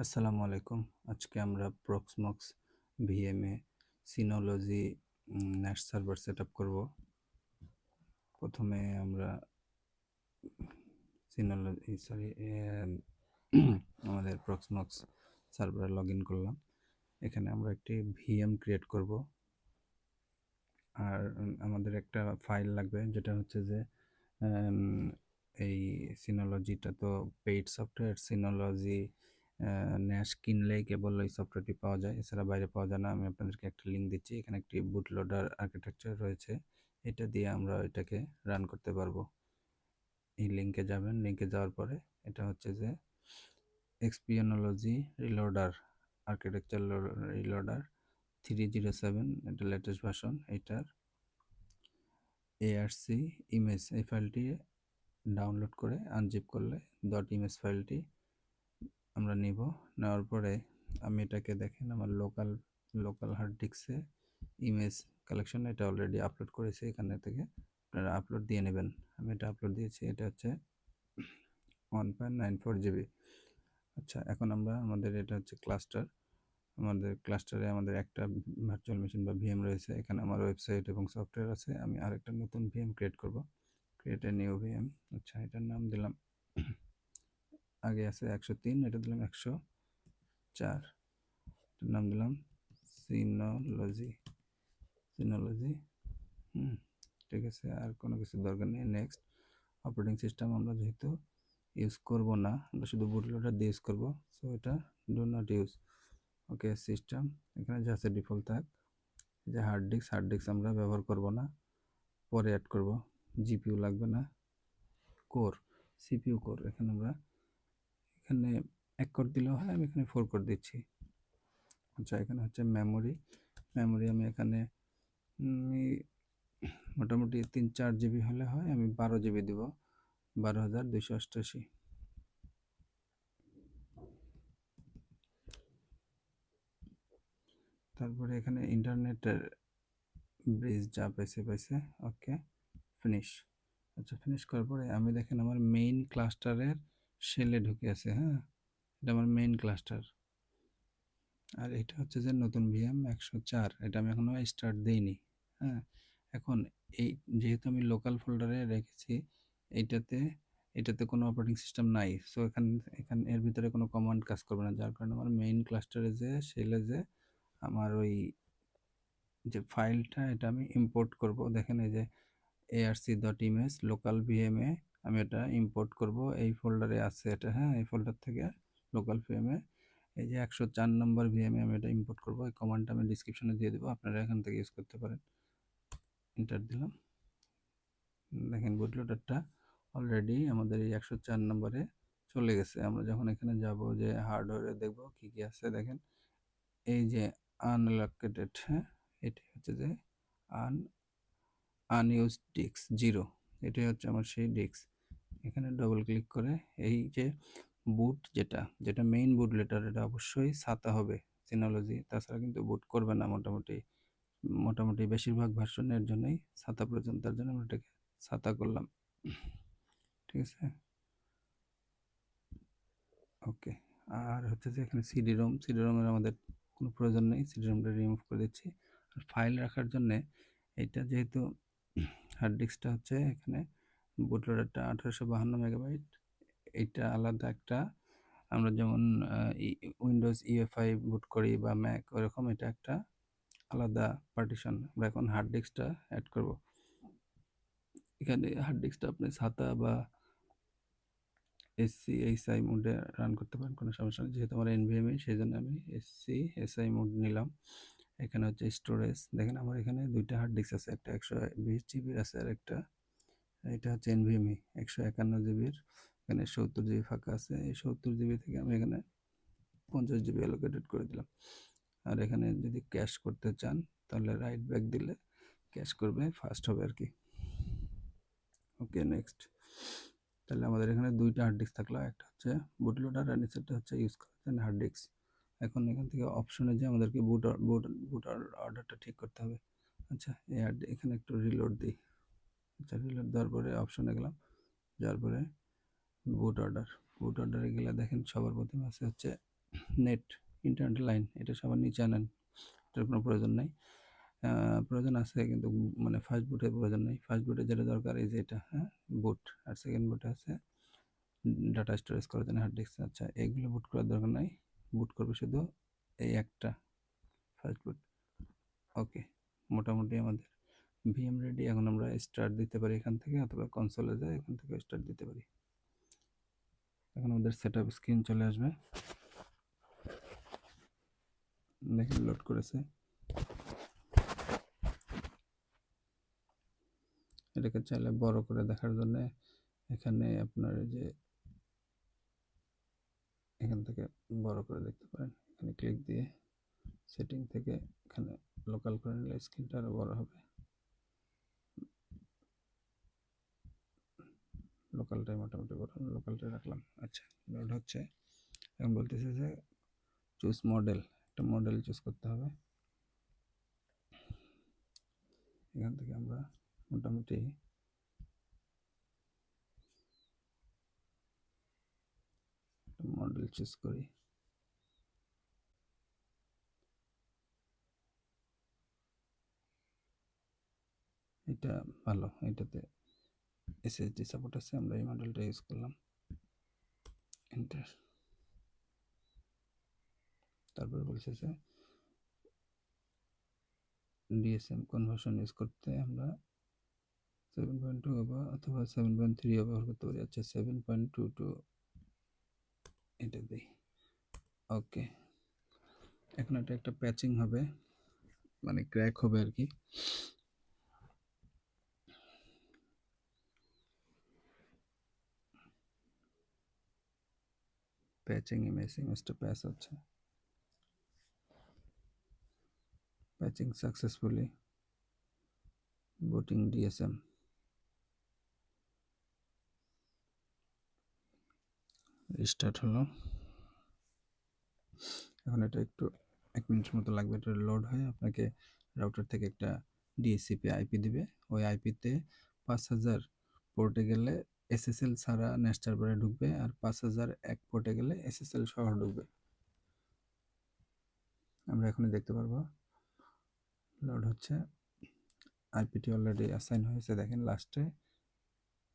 আসসালামু আলাইকুম। আজকে আমরা Proxmox VM এ Synology NAS সার্ভার সেটআপ করব। প্রথমে আমরা আমাদের Proxmox সার্ভারে লগইন করলাম। এখানে আমরা একটি VM ক্রিয়েট করব। আর আমাদের একটা ফাইল লাগবে, যেটা হচ্ছে যে এই সিনোলজিটা তো পেইড সফটওয়্যার। সিনোলজি ন্যাশ কিনলেই কেবল এই সফটওয়্যারটি পাওয়া যায়, এছাড়া বাইরে পাওয়া যায় না। আমি আপনাদেরকে একটা লিঙ্ক দিচ্ছি, এখানে একটি বুটলোডার আর্কিটেকচার রয়েছে, এটা দিয়ে আমরা এটাকে রান করতে পারবো। এই লিঙ্কে যাবেন, লিঙ্কে যাওয়ার পরে এটা হচ্ছে যে এক্সপিওনোলজি রিলোডার আর্কিটেকচার রিলোডার 307, এটা লেটেস্ট ভার্সন। এটার ARC ইমেজ, এই ফাইলটি ডাউনলোড করে আনজিপ করলে .image ফাইলটি আমরা নিব। নেওয়ার পরে আমি এটাকে দেখেন আমার লোকাল হার্ড ডিস্কে ইমেজ কালেকশন এটা অলরেডি আপলোড করেছি, এখানে থেকে আপনারা আপলোড দিয়ে নেবেন। আমি এটা আপলোড দিয়েছি, এটা হচ্ছে 1.94 GB। আচ্ছা, এখন আমরা এটা হচ্ছে ক্লাস্টার। আমাদের ক্লাস্টারে আমাদের একটা ভার্চুয়াল মেশিন বা ভিএম রয়েছে, এখানে আমার ওয়েবসাইট এবং সফটওয়্যার আছে। আমি আরেকটা নতুন ভিএম ক্রিয়েট করব, ক্রিয়েট এ নিউ ভিএম। আচ্ছা, এটার নাম দিলাম, আগে আছে 103, এটা দিলাম 104, এটার নাম দিলাম সিনোলজি। ঠিক আছে, আর কোনো কিছু দরকার নেই। নেক্সট, অপারেটিং সিস্টেম আমরা যেহেতু ইউজ করব না, আমরা শুধু বুটলোডার দিয়ে ইউজ করবো, সো এটা do not use. Okay, system এখানে যা আছে ডিফল্ট থাক। যে হার্ড ডিস্ক আমরা ব্যবহার করব না, পরে অ্যাড করব। জিপিইউ লাগবে না। কোর, সিপিইউ কোর, এখানে এক কোর দিলেও হয়, আমি এখানে 4 কোর দিচ্ছি। আচ্ছা, এখানে হচ্ছে মেমোরি আমি এখানে মোটামুটি 3-4 জিবি হলে হয়, আমি 12 জিবি দিব, 12,288। তারপরে এখানে ইন্টারনেটের ব্রিজ যা পাইছে। ওকে, ফিনিশ। আচ্ছা, ফিনিশ করার পরে আমি দেখেন আমার মেইন ক্লাস্টারের শেলে ঢুকে আছে। হ্যাঁ, এটা আমার মেইন ক্লাস্টার। আর এটা হচ্ছে যে নতুন ভিএম 104, এটা আমি এখনো স্টার্ট দেইনি। হ্যাঁ, এখন এই যেহেতু আমি লোকাল ফোল্ডারে রেখেছি, এটাতে কোনো অপারেটিং সিস্টেম নাই, সো এখানে এর ভিতরে কোনো কমান্ড কাজ করবে না, যার কারণে আমার মেইন ক্লাস্টারে যে শেলে যে আমার ওই যে ফাইলটা, এটা আমি ইম্পোর্ট করব। দেখেন এই যে arc.image লোকাল ভিএমে আমি এটা ইম্পোর্ট করব, এই ফোল্ডারে আছে এটা। হ্যাঁ, এই ফোল্ডার থেকে লোকাল ভিএমে এই যে 104 নম্বর ভিএমে আমি এটা ইম্পোর্ট করব। এই কমান্ডটা আমি ডিসক্রিপশনে দিয়ে দেবো, আপনারা এখান থেকে ইউজ করতে পারেন। এন্টার দিলাম, দেখেন বুটলোডারটা অলরেডি আমাদের এই 104 নম্বরে চলে গেছে। আমরা যখন এখানে যাব, যে হার্ডওয়্যারে দেখব কি কি আছে, দেখেন এই যে আনঅ্যালোকেটেড, হ্যাঁ, এটি হচ্ছে যে আনইউজড ডিস্ক 0, এটাই হচ্ছে আমার সেই ডিস্ক। এখানে ডবল ক্লিক করে এই যে বুট, যেটা মেইন বুট লেটার, এটা অবশ্যই ছাতা হবে সিনোলজি, তাছাড়া কিন্তু বুট করবে না। মোটামুটি বেশিরভাগ ভার্সনের জন্যই ছাতা প্রয়োজন, তার জন্য আমরা এটাকে ছাতা করলাম। ঠিক আছে, ওকে। আর হচ্ছে যে এখানে সিডি রোমের আমাদের কোনো প্রয়োজন নেই, সিডি রোমটা রিমুভ করে দিচ্ছি। আর ফাইল রাখার জন্যে এটা যেহেতু হার্ড ডিস্কটা হচ্ছে এখানে বুটলোডারটা 1852 মেগাবাইট, এটা আলাদা একটা, আমরা যেমন উইন্ডোজ ইউএফআই বুট করি বা ম্যাক, ওরকম এটা একটা আলাদা পার্টিশন। আমরা এখন হার্ড ডিস্কটা অ্যাড করব। এখানে হার্ড ডিস্কটা আপনি ছাতা বা এসসি মোডে রান করতে পারেন, কোনো সমস্যা নেই। যেহেতু আমার এনভিএমই, সেই জন্য আমি এসসি মোড নিলাম। এখানে হচ্ছে স্টোরেজ, দেখেন আমার এখানে দুইটা হার্ড ডিস্ক আছে, একটা 120 জিবির আছে, আর একটা এটা হচ্ছে এনভিএমই 151 জিবির। এখানে 70 জিবি ফাঁকা আছে, এই 70 জিবি থেকে আমি এখানে 50 জিবি অ্যালোকেটেড করে দিলাম। আর এখানে যদি ক্যাশ করতে চান, তাহলে রাইট ব্যাক দিলে ক্যাশ করবে, ফাস্ট হবে আর কি। ওকে, নেক্সট। তাহলে আমাদের এখানে দুইটা হার্ড ডিস্ক থাকলো, একটা হচ্ছে বুটলোডার আর নিচেরটা হচ্ছে ইউজ করার জন্য হার্ড ডিস্ক। এখন এখান থেকে অপশনে যে আমাদেরকে বুট অর্ডারটা ঠিক করতে হবে। আচ্ছা, এখানে একটু রিলোড দিই। আচ্ছা, রিলোড দেওয়ার পরে অপশনে গেলাম, যাওয়ার পরে বুট অর্ডারে গেলে দেখেন সবার প্রথমে আছে হচ্ছে নেট ইন্টারনেট লাইন এটা সবার নিচে আনেন, এটার কোনো প্রয়োজন নাই। প্রয়োজন আছে কিন্তু মানে ফার্স্ট বুটের প্রয়োজন নেই। ফার্স্ট বুটে যেটা দরকার এই যে এটা, হ্যাঁ, বুট। আর সেকেন্ড বুটে আছে ডাটা স্টোরেজ করার জন্য হার্ড ডিস্ক। আচ্ছা, এগুলো বুট করার দরকার নাই, বুট করবে শুধু এই একটা ফার্স্ট বুট। ওকে, মোটামুটি আমাদের ভিএম রেডি। এখন আমরা স্টার্ট দিতে পারি এখান থেকে, অথবা কনসোলে যায় এখান থেকে স্টার্ট দিতে পারি। এখন আমাদের সেটআপ স্ক্রিন চলে আসবে, দেখেন লোড করেছে। এটাকে চাইলে বড় করে দেখার জন্য এখানে আপনার যে এখান থেকে বড় করে দেখতে পারেন, এখানে ক্লিক দিয়ে সেটিং থেকে এখানে লোকাল করে নিলে স্ক্রিনটা আরো বড় হবে। লোকালটাই মোটামুটি বড়, লোকালটাই রাখলাম। আচ্ছা, লোড হচ্ছে। এখন বলতেছে যে চুজ মডেল, একটা মডেল চুজ করতে হবে। এখান থেকে আমরা মোটামুটি মডেল চুজ করি। এটা ভালো, এটাতে এসএসডি সাপোর্ট আছে, আমরা এই মডেলটা ইউজ করলাম। এন্টার। তারপর বলছে যে ডিএসএম কনভার্সন ইউজ করতে আমরা 7.2 অথবা 7.3 ব্যবহার করতে পারি। আচ্ছা, 7.22 এটা দিই। ওকে, এখন এটা একটা প্যাচিং হবে, মানে ক্র্যাক হবে আর কি। প্যাচিং ইমেজটা প্যাচ হচ্ছে। Patching successfully, booting DSM. Restart হলো। এখন এটা একটু 1 মিনিটের মতো লাগবে, এটা লোড হয়ে আপনাকে রাউটার থেকে একটা ডিএসসিপি আইপি দিবে। ওই আইপিতে 5000 পোর্টে গেলে এসএসএল ছাড়া নেট সার্ভারে ঢুকবে, আর 5001 পোর্টে গেলে এসএসএল সহ ঢুকবে। আমরা এখনই দেখতে পারবো লোড হচ্ছে। আইপিটি অলরেডি অ্যাসাইন হয়েছে, দেখেন লাস্টে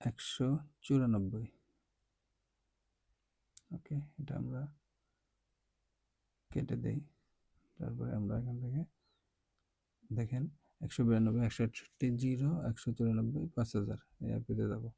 194। ওকে, এটা আমরা কেটে দেই। তারপরে আমরা এখান থেকে দেখেন 192, 168, 0, 194, 5000 এই আইপিতে যাবো।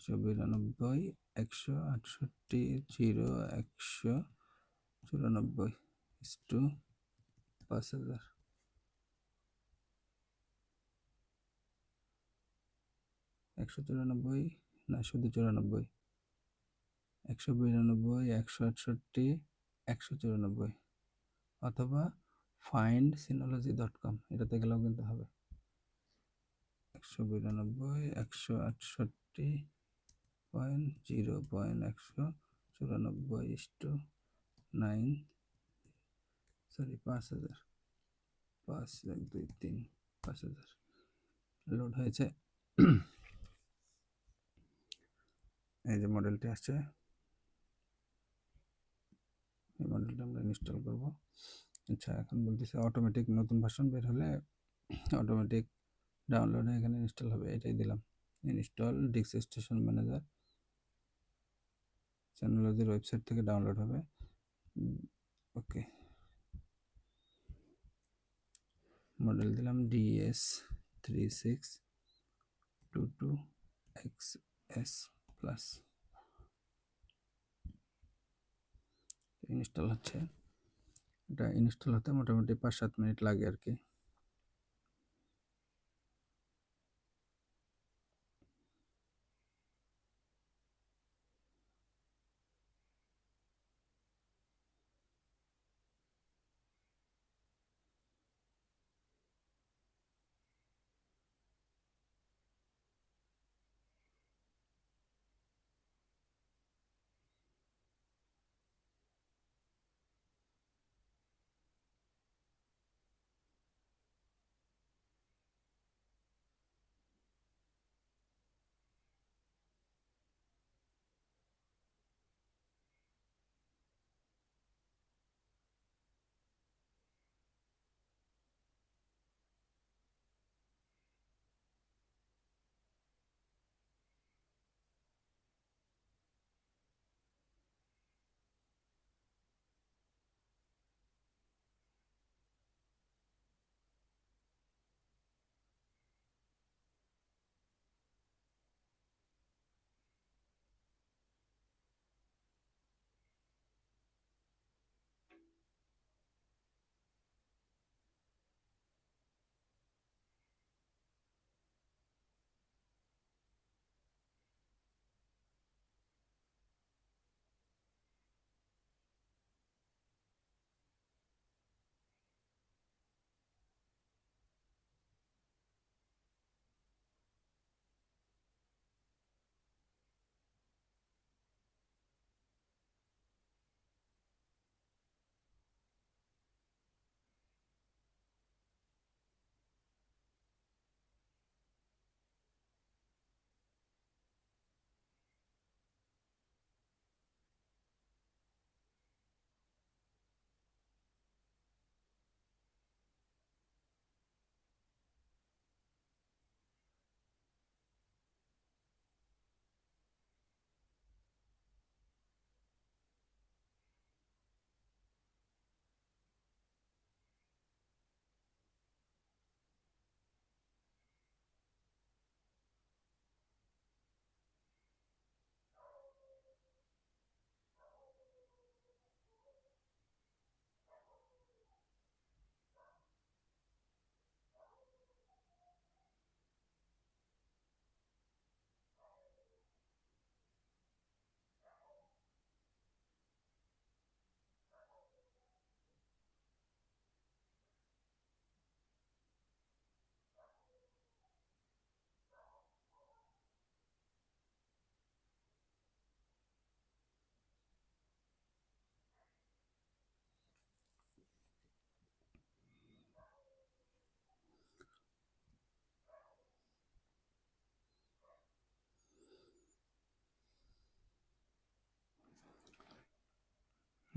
192, 168, 0, 194 টু 5000। 194 না, শুধু 94, 192, 168, 194, অথবা findsynology.com এটাতে গেলেও কিন্তু হবে। 192, 168.0.194 9, সরি 5000, 5 1 2 3 5000 লোড হয়েছে। এই যে মডেলটি আসছে, এই মডেলটা আমরা ইনস্টল করব। আচ্ছা, এখন বলতেছে অটোমেটিক নতুন ভার্সন বের হলে অটোমেটিক ডাউনলোডে এখানে ইনস্টল হবে, এটাই দিলাম। ইনস্টল ডিস্ক স্টেশন ম্যানেজার, চ্যানেলজির ওয়েবসাইট থেকে ডাউনলোড হবে। ওকে, মডেল দিলাম DS3622XS প্লাস। ইনস্টল হচ্ছে, এটা ইনস্টল হতে মোটামুটি 5-7 মিনিট লাগে আর কি।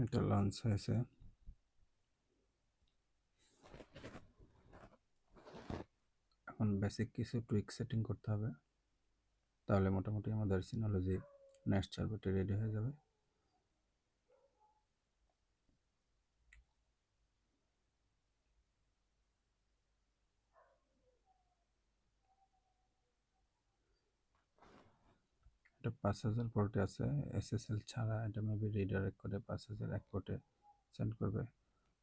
এটা লঞ্চ হয়েছে। এখন বেসিক কিছু টুইক সেটিং করতে হবে, তাহলে মোটামুটি আমাদের সিনোলজি নেক্সট সার্ভারটি রেডি হয়ে যাবে। এটা 5000 পোর্টে আছে, এসএসএল ছাড়া এটা মেবি রিডাইরেক্ট করে 5000 এক পোর্টে সেন্ড করবে।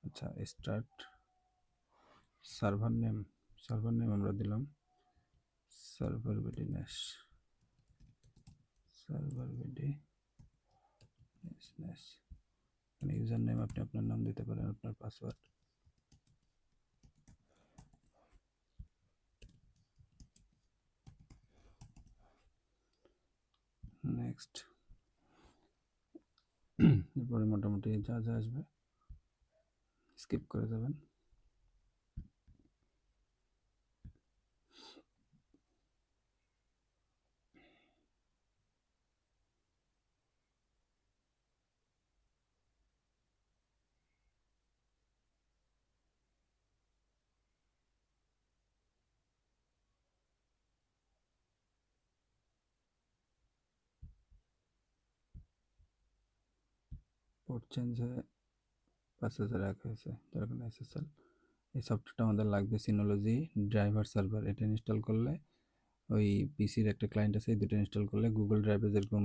আচ্ছা, স্টার্ট সার্ভার নেম আমরা দিলাম সার্ভার বিডি নেস, সার্ভার বিডি নেস। এখানে ইউজার নেম আপনি আপনার নাম দিতে পারেন, আপনার পাসওয়ার্ড। নেক্সট। এরপরে মোটামুটি যা যা আসবে স্কিপ করে যাবেন। পোর্ট চেঞ্জ হয়ে 5000 এক হয়েছে, যার কারণে এসএসএল। এই সফটওয়্যারটা আমাদের লাগবে, সিনোলজি ড্রাইভার সার্ভার। এটা ইনস্টল করলে ওই পিসির একটা ক্লায়েন্ট আছে, এই দুটো ইনস্টল করলে গুগল ড্রাইভে যেরকম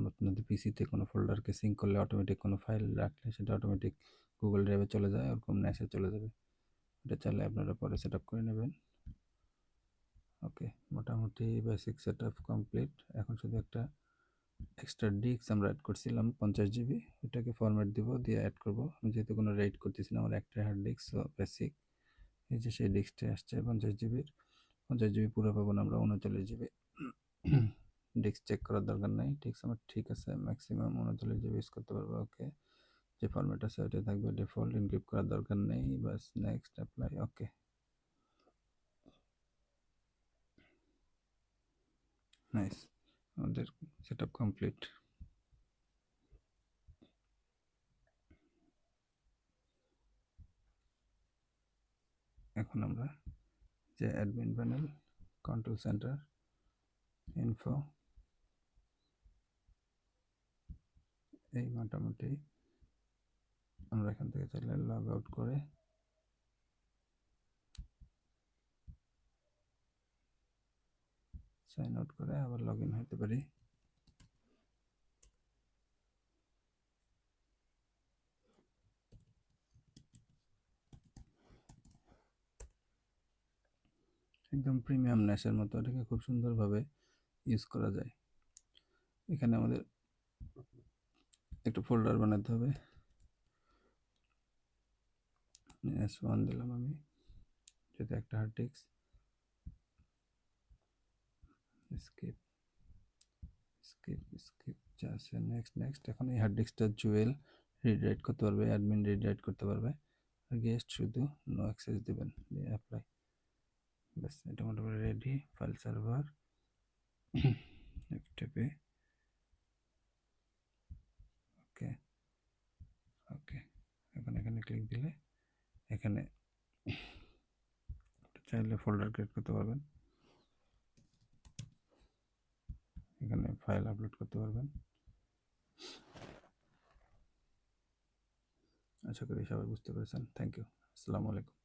আপনাদের পিসিতে কোনো ফোল্ডারকে সিঙ্ক করলে অটোমেটিক কোনো ফাইল রাখলে সেটা অটোমেটিক গুগল ড্রাইভে চলে যায়, ওরকম নেসে চলে যাবে। এটা চাইলে আপনারা পরে সেট আপ করে নেবেন। ওকে, মোটামুটি বেসিক সেট আপ কমপ্লিট। এখন শুধু একটা এক্সট্রা ডিস্ক আমরা অ্যাড করছিলাম 50 জিবি, এটাকে ফরম্যাট দিব, দিয়ে অ্যাড করব। আমি যেহেতু কোনো রেড করতেছি না, আমার একটা হার্ড ডিস্ক, সো বেসিক এই যে সেই ডিস্কটা আসছে 50 জিবির। 50 জিবি পুরো পাবো না আমরা, 39 জিবি। ডিস্ক চেক করার দরকার নেই, ডিস্ক আমার ঠিক আছে, ম্যাক্সিমাম 39 জিবি ইউজ করতে পারবো। ওকে, যে ফরম্যাট আছে ওইটাই থাকবে ডিফল্ট, ইনক্রিপ্ট করার দরকার নেই, বাস নেক্সট অ্যাপ্লাই। ওকে, নাইস, আমাদের সেট আপ কমপ্লিট। এখন আমরা যে admin panel, control centre, info, এই মোটামুটি আমরা এখান থেকে চাইলে লগ আউট করে সাইন আউট করে আবার লগ ইন হতে পারি। একদম প্রিমিয়াম ন্যাশের মতো এটাকে খুব সুন্দরভাবে ইউজ করা যায়। এখানে আমাদের একটা ফোল্ডার বানাতে হবে, S1 দিলাম আমি, যেটা একটা hard disk. Skip skip skip যা আছে, নেক্সট নেক্সট। এখন এই হার্ড ডিস্কটা জুয়েল রিড রাইট করতে পারবে, অ্যাডমিন রিড রাইট করতে পারবে, আর গেস্ট শুধু নো অ্যাক্সেস দিবেন, দিয়ে অ্যাপ্লাই। ব্যাস, এটা মোটামুটি ready. File server FTP. Okay okay, এখন এখানে ক্লিক দিলে এখানে চাইলে ফোল্ডার ক্রিয়েট করতে পারবেন, এখানে ফাইল আপলোড করতে পারবেন। আশা করি সবাই বুঝতে পেরেছেন। থ্যাংক ইউ, আসসালামু আলাইকুম।